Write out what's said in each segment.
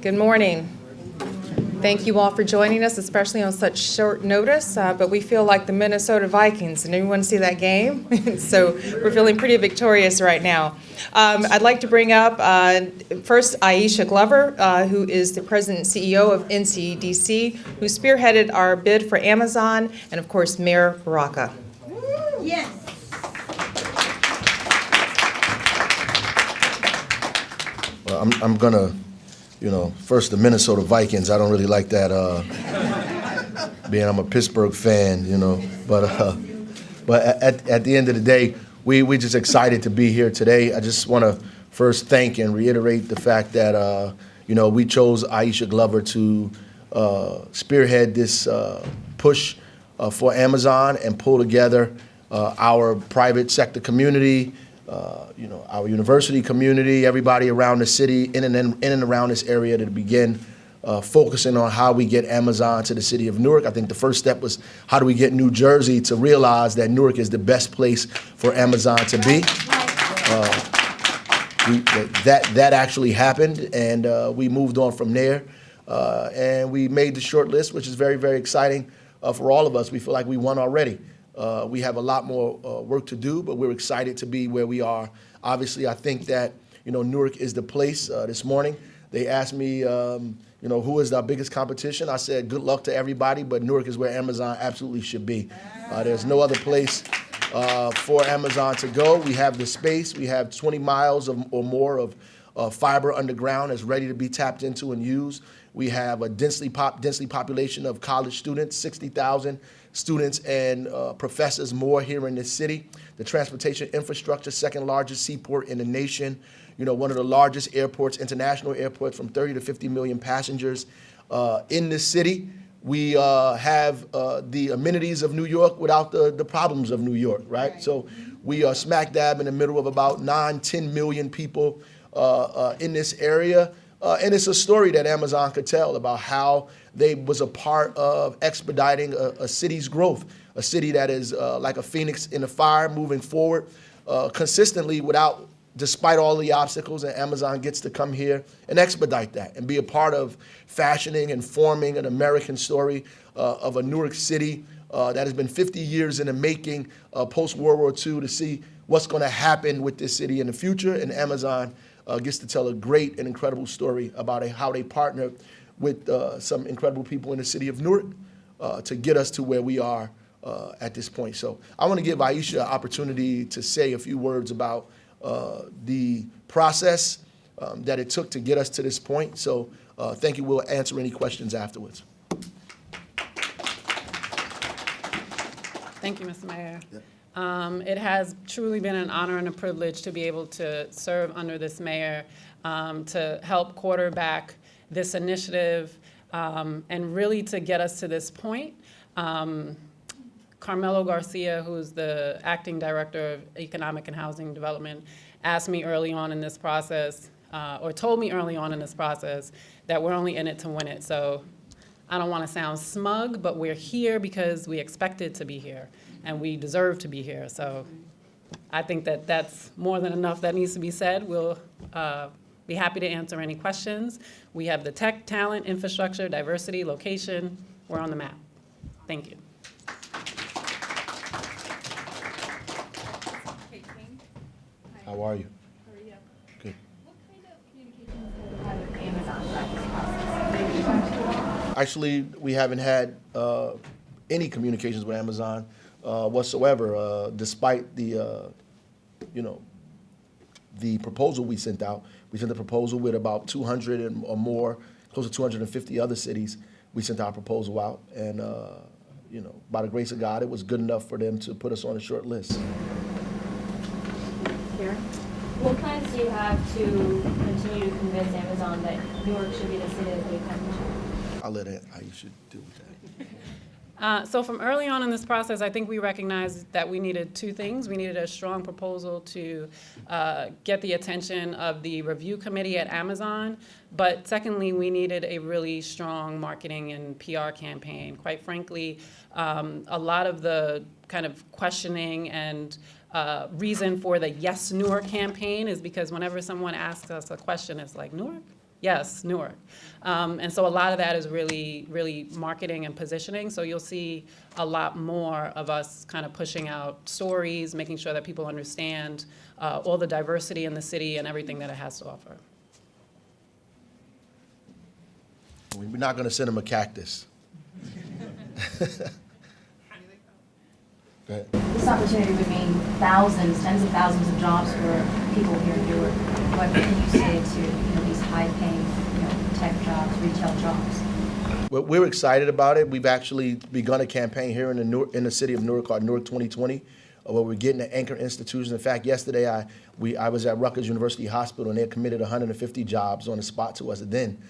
Good morning. Thank you all for joining us, especially on such short notice, but we feel like the Minnesota Vikings. Did anyone see that game? So we're feeling pretty victorious right now. I'd like to bring up first Aisha Glover, who is the President and CEO of NCDC, who spearheaded our bid for Amazon, and of course, Mayor Baraka. Yes. Well, I'm gonna, first the Minnesota Vikings. I don't really like that, being I'm a Pittsburgh fan, but at the end of the day, we're just excited to be here today. I just want to first thank and reiterate the fact that, we chose Aisha Glover to spearhead this push for Amazon and pull together our private sector community, our university community, everybody around the city, in and around this area to begin focusing on how we get Amazon to the city of Newark. I think the first step was how do we get New Jersey to realize that Newark is the best place for Amazon to be. That actually happened, and we moved on from there. And we made the short list, which is very, very exciting for all of us. We feel like we won already. We have a lot more work to do, but we're excited to be where we are. Obviously, I think that, Newark is the place. This morning, they asked me, who is our biggest competition? I said, good luck to everybody, but Newark is where Amazon absolutely should be. There's no other place for Amazon to go. We have the space. We have 20 miles or more of fiber underground that's ready to be tapped into and used. We have a densely population of college students, 60,000 students and professors more here in this city. The transportation infrastructure, second largest seaport in the nation. One of the largest airports, international airports, from 30 to 50 million passengers in this city. We have the amenities of New York without the problems of New York, right? So we are smack dab in the middle of about 10 million people in this area. And it's a story that Amazon could tell about how they was a part of expediting a city's growth, a city that is like a phoenix in the fire, moving forward consistently despite all the obstacles, and Amazon gets to come here and expedite that and be a part of fashioning and forming an American story of a Newark City that has been 50 years in the making post-World War II, to see what's going to happen with this city in the future. And Amazon gets to tell a great and incredible story about how they partnered with some incredible people in the city of Newark to get us to where we are at this point. So I want to give Aisha an opportunity to say a few words about the process that it took to get us to this point. So thank you. We'll answer any questions afterwards. Thank you, Mr. Mayor. Yep. It has truly been an honor and a privilege to be able to serve under this mayor, to help quarterback this initiative, and really to get us to this point. Carmelo Garcia, who's the acting director of Economic and Housing Development, asked me early on in this process, or told me early on in this process, that we're only in it to win it. So I don't want to sound smug, but we're here because we expected to be here, and we deserve to be here. So I think that that's more than enough that needs to be said. We'll be happy to answer any questions. We have the tech, talent, infrastructure, diversity, location. We're on the map. Thank you. How are you? Good. What kind of communications have you had with Amazon throughout this process? Actually, we haven't had any communications with Amazon whatsoever, despite the proposal we sent out. We sent a proposal with about 200 or more, close to 250 other cities. We sent our proposal out, and by the grace of God, it was good enough for them to put us on a short list. Karen? What plans do you have to continue to convince Amazon that Newark should be the city that they come to? I'll let Aisha deal with that. So from early on in this process, I think we recognized that we needed two things. We needed a strong proposal to get the attention of the review committee at Amazon, but secondly, we needed a really strong marketing and PR campaign. Quite frankly, a lot of the kind of questioning and reason for the Yes Newark campaign is because whenever someone asks us a question, it's like, Newark? Yes, Newark. And so a lot of that is really, really marketing and positioning. So you'll see a lot more of us kind of pushing out stories, making sure that people understand all the diversity in the city and everything that it has to offer. We're not going to send them a cactus. Go ahead. This opportunity would mean thousands, tens of thousands of jobs for people here in Newark. What can you say to these high-paying tech jobs, retail jobs? Well, we're excited about it. We've actually begun a campaign here in the city of Newark called Newark 2020, where we're getting the anchor institutions. In fact, yesterday I was at Rutgers University Hospital, and they committed 150 jobs on the spot to us then.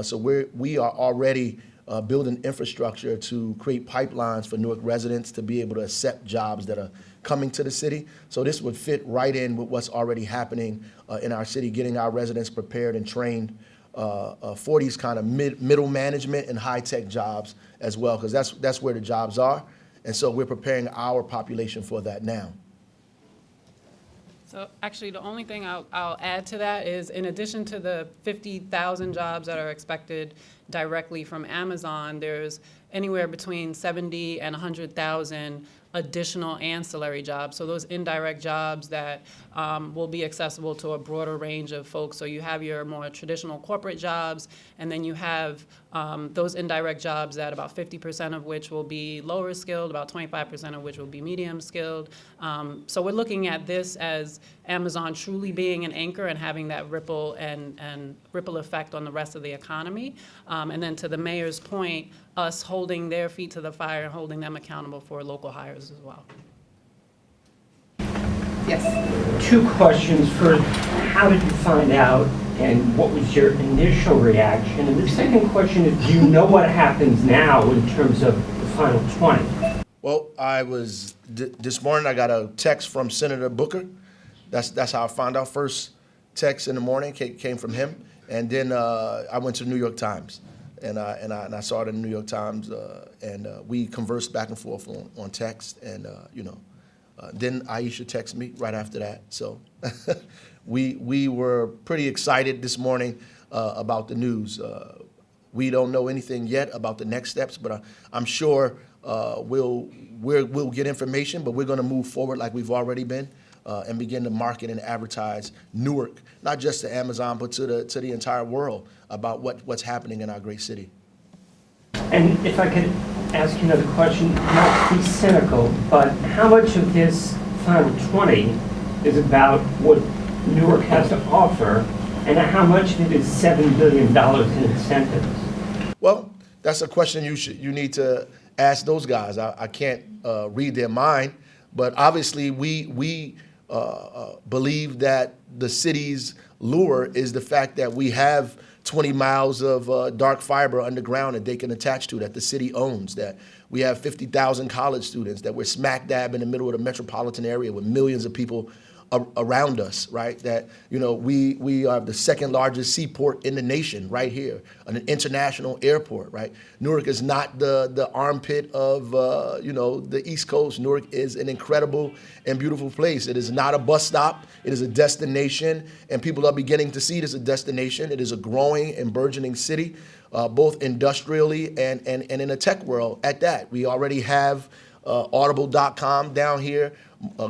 So we are already building infrastructure to create pipelines for Newark residents to be able to accept jobs that are coming to the city. So this would fit right in with what's already happening in our city, getting our residents prepared and trained for these kind of middle management and high-tech jobs as well, because that's where the jobs are. And so we're preparing our population for that now. So actually, the only thing I'll add to that is, in addition to the 50,000 jobs that are expected directly from Amazon, there's anywhere between 70 and 100,000 additional ancillary jobs. So those indirect jobs that will be accessible to a broader range of folks. So you have your more traditional corporate jobs, and then you have those indirect jobs that about 50% of which will be lower skilled, about 25% of which will be medium skilled. So we're looking at this as Amazon truly being an anchor and having that ripple and ripple effect on the rest of the economy. And then to the mayor's point, us holding their feet to the fire and holding them accountable for local hires as well. Yes. Two questions. First, how did you find out, and what was your initial reaction? And the second question is, do you know what happens now in terms of the final 20? Well, this morning I got a text from Senator Booker. That's how I found out. First text in the morning came from him, and then I went to the New York Times, and I saw it in the New York Times, and we conversed back and forth on text, and then Aisha texted me right after that. So we were pretty excited this morning about the news. We don't know anything yet about the next steps, but I'm sure we'll get information. But we're going to move forward like we've already been. And begin to market and advertise Newark, not just to Amazon, but to the entire world about what's happening in our great city. And if I could ask you another question, not to be cynical, but how much of this final 20 is about what Newark has to offer, and how much of it is $7 billion in incentives? Well, that's a question you need to ask those guys. I can't read their mind, but obviously we believe that the city's lure is the fact that we have 20 miles of dark fiber underground that they can attach to, that the city owns, that we have 50,000 college students, that we're smack dab in the middle of the metropolitan area with millions of people around us, right? That, we are the second largest seaport in the nation right here, an international airport, right? Newark is not the armpit of, the East Coast. Newark is an incredible and beautiful place. It is not a bus stop. It is a destination, and people are beginning to see it as a destination. It is a growing and burgeoning city, both industrially and in the tech world at that. We already have Audible.com down here,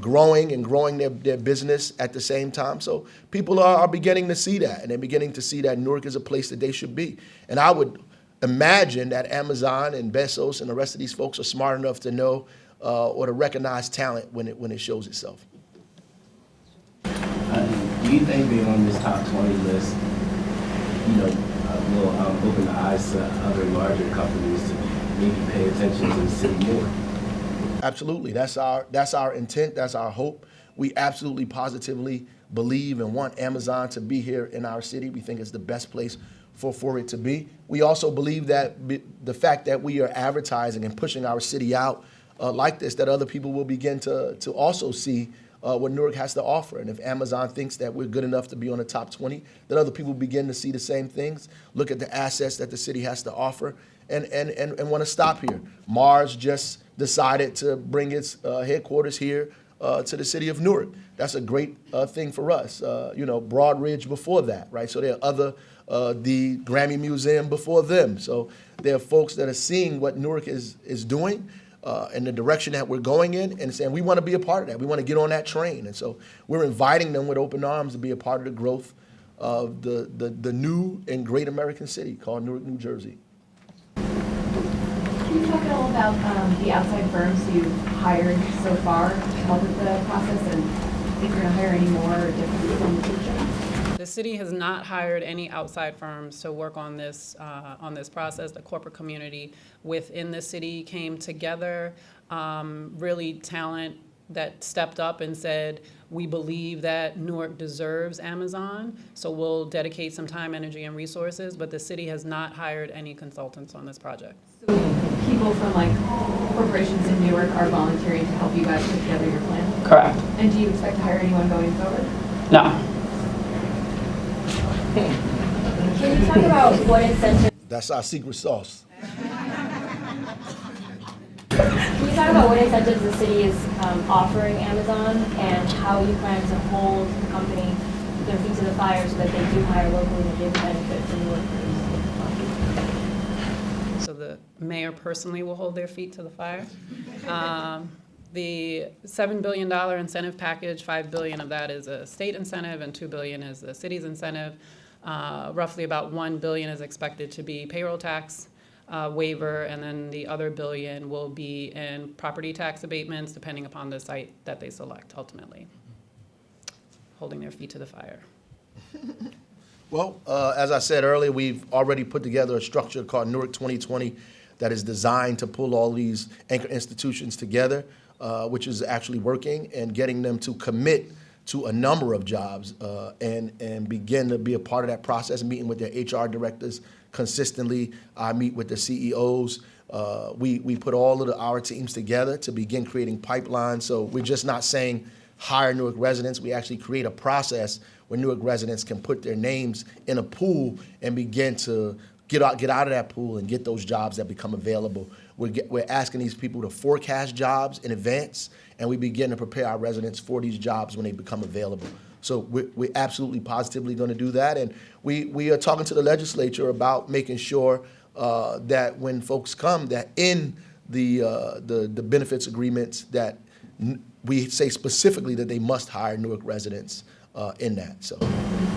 growing their business at the same time. So people are beginning to see that, and they're beginning to see that Newark is a place that they should be. And I would imagine that Amazon and Bezos and the rest of these folks are smart enough to know or to recognize talent when it shows itself. Do you think being on this top 20 list, will open the eyes to other larger companies to maybe pay attention to the city more? Absolutely. That's our intent. That's our hope. We absolutely positively believe and want Amazon to be here in our city. We think it's the best place for it to be. We also believe that the fact that we are advertising and pushing our city out like this, that other people will begin to also see what Newark has to offer. And if Amazon thinks that we're good enough to be on the top 20, then other people begin to see the same things, look at the assets that the city has to offer, and want to stop here. Mars just decided to bring its headquarters here to the city of Newark. That's a great thing for us. You know, Broadridge before that, right? So there are other, the Grammy Museum before them. So there are folks that are seeing what Newark is doing and the direction that we're going in and saying we want to be a part of that. We want to get on that train. And so we're inviting them with open arms to be a part of the growth of the new and great American city called Newark, New Jersey. Can you talk at all about the outside firms you've hired so far to help with the process, and if you're going to hire any more or different people in the future? The city has not hired any outside firms to work on this process. The corporate community within the city came together, really talent that stepped up and said, we believe that Newark deserves Amazon, so we'll dedicate some time, energy, and resources, but the city has not hired any consultants on this project. So people from like corporations in Newark are volunteering to help you guys put together your plan? Correct. And do you expect to hire anyone going forward? No. Can you talk about what incentives, That's our secret sauce. can you talk about what incentives the city is offering Amazon and how you plan to hold the company, their feet to the fire so that they do hire locally and give benefit to Newark? So the mayor personally will hold their feet to the fire. The $7 billion incentive package, $5 billion of that is a state incentive and $2 billion is the city's incentive. Roughly about $1 billion is expected to be payroll tax waiver, and then the other $1 billion will be in property tax abatements depending upon the site that they select ultimately. Holding their feet to the fire. Well, as I said earlier, we've already put together a structure called Newark 2020 that is designed to pull all these anchor institutions together, which is actually working and getting them to commit to a number of jobs and begin to be a part of that process, meeting with their HR directors consistently. I meet with the CEOs. We put all of our teams together to begin creating pipelines. So we're just not saying hire Newark residents. We actually create a process where Newark residents can put their names in a pool and begin to get out of that pool and get those jobs that become available. We're asking these people to forecast jobs in advance, and we begin to prepare our residents for these jobs when they become available. So we're absolutely positively going to do that, and we are talking to the legislature about making sure that when folks come, that in the benefits agreements that we say specifically that they must hire Newark residents in that. So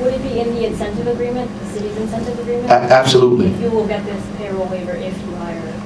Would it be in the incentive agreement, the city's incentive agreement? Absolutely. If you will get this payroll waiver if you hire?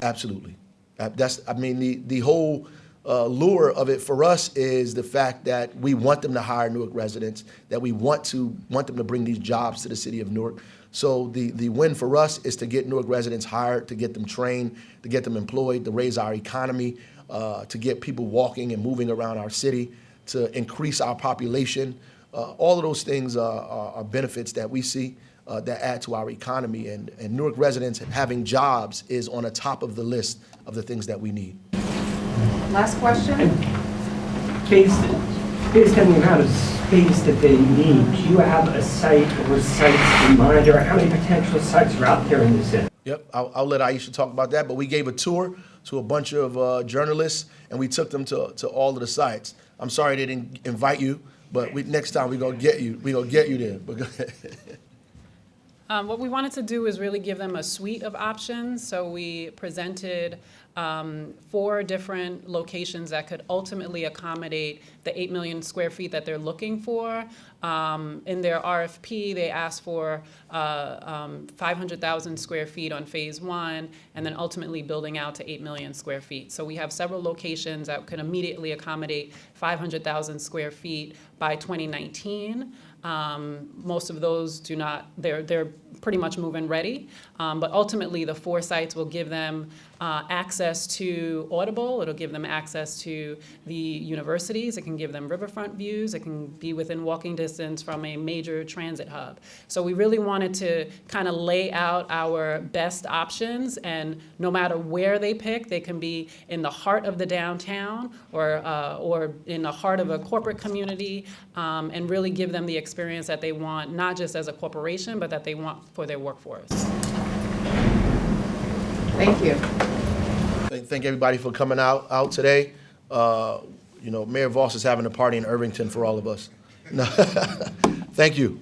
Absolutely. The whole lure of it for us is the fact that we want them to hire Newark residents, that we want them to bring these jobs to the city of Newark. So the win for us is to get Newark residents hired, to get them trained, to get them employed, to raise our economy, to get people walking and moving around our city, to increase our population. All of those things are benefits that we see that add to our economy. And Newark residents having jobs is on the top of the list of the things that we need. Last question? Based on the amount of space that they need, do you have a site or sites in mind, or how many potential sites are out there in the city? Yep, I'll let Aisha talk about that, but we gave a tour to a bunch of journalists, and we took them to all of the sites. I'm sorry they didn't invite you, but next time we're going to get you. We're going to get you there. But go ahead. What we wanted to do is really give them a suite of options. So we presented 4 different locations that could ultimately accommodate the 8 million square feet that they're looking for. In their RFP, they asked for 500,000 square feet on phase 1, and then ultimately building out to 8 million square feet. So we have several locations that can immediately accommodate 500,000 square feet by 2019. Most of those do not, they're pretty much move-in ready, but ultimately the 4 sites will give them access to Audible, it'll give them access to the universities, it can give them riverfront views, it can be within walking distance from a major transit hub. So we really wanted to kind of lay out our best options, and no matter where they pick, they can be in the heart of the downtown or in the heart of a corporate community, and really give them the experience that they want, not just as a corporation, but that they want for their workforce. Thank you. Thank everybody for coming out today. Mayor Voss is having a party in Irvington for all of us. No. Thank you.